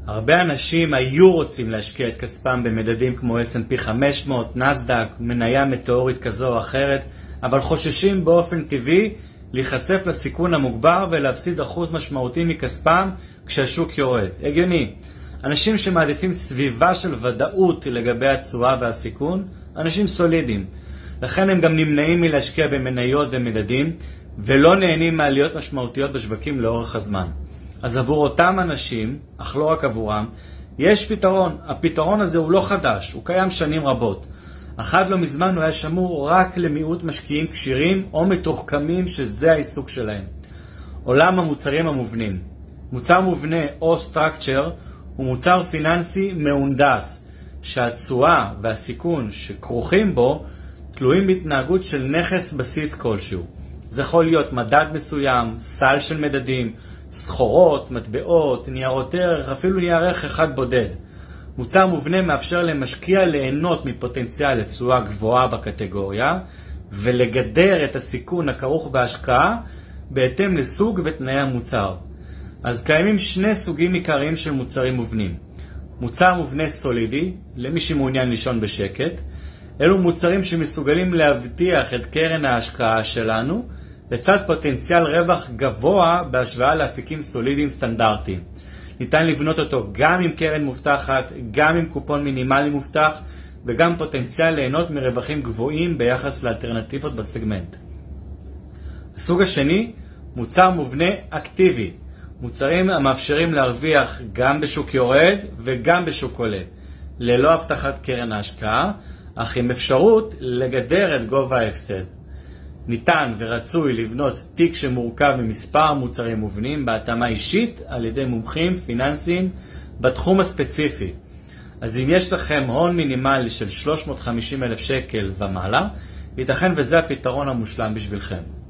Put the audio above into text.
הרבה אנשים היו רוצים להשקיע את כספם במדדים כמו S&P 500, נסדק, מניה מטאורית כזו או אחרת, אבל חוששים באופן טבעי להיחשף לסיכון המוגבר ולהפסיד אחוז משמעותי מכספם כשהשוק יורד. הגיוני. אנשים שמעדיפים סביבה של ודאות לגבי התשואה והסיכון, אנשים סולידיים. לכן הם גם נמנעים מלהשקיע במניות ומדדים, ולא נהנים מעליות משמעותיות בשווקים לאורך הזמן. אז עבור אותם אנשים, אך לא רק עבורם, יש פתרון. הפתרון הזה הוא לא חדש, הוא קיים שנים רבות. אחד לא מזמן הוא היה שמור רק למיעוט משקיעים קשירים או מתוחכמים שזה העיסוק שלהם. עולם המוצרים המובנים. מוצר מובנה או structure הוא מוצר פיננסי מהונדס, שהתשואה והסיכון שכרוכים בו תלויים בהתנהגות של נכס בסיס כלשהו. זה יכול להיות מדד מסוים, סל של מדדים, סחורות, מטבעות, ניירות ערך, אפילו נייר ערך אחד בודד. מוצר מובנה מאפשר למשקיע ליהנות מפוטנציאל לתשואה גבוהה בקטגוריה, ולגדר את הסיכון הכרוך בהשקעה בהתאם לסוג ותנאי המוצר. אז קיימים שני סוגים עיקריים של מוצרים מובנים. מוצר מובנה סולידי, למי שמעוניין לישון בשקט. אלו מוצרים שמסוגלים להבטיח את קרן ההשקעה שלנו, לצד פוטנציאל רווח גבוה בהשוואה לאפיקים סולידיים סטנדרטיים. ניתן לבנות אותו גם עם קרן מובטחת, גם עם קופון מינימלי מובטח, וגם פוטנציאל ליהנות מרווחים גבוהים ביחס לאלטרנטיבות בסגמנט. הסוג השני, מוצר מובנה אקטיבי. מוצרים המאפשרים להרוויח גם בשוק יורד וגם בשוק עולה, ללא הבטחת קרן ההשקעה, אך עם אפשרות לגדר את גובה ההפסד. ניתן ורצוי לבנות תיק שמורכב ממספר מוצרים מובנים בהתאמה אישית על ידי מומחים פיננסיים בתחום הספציפי. אז אם יש לכם הון מינימלי של 350,000 שקל ומעלה, ייתכן וזה הפתרון המושלם בשבילכם.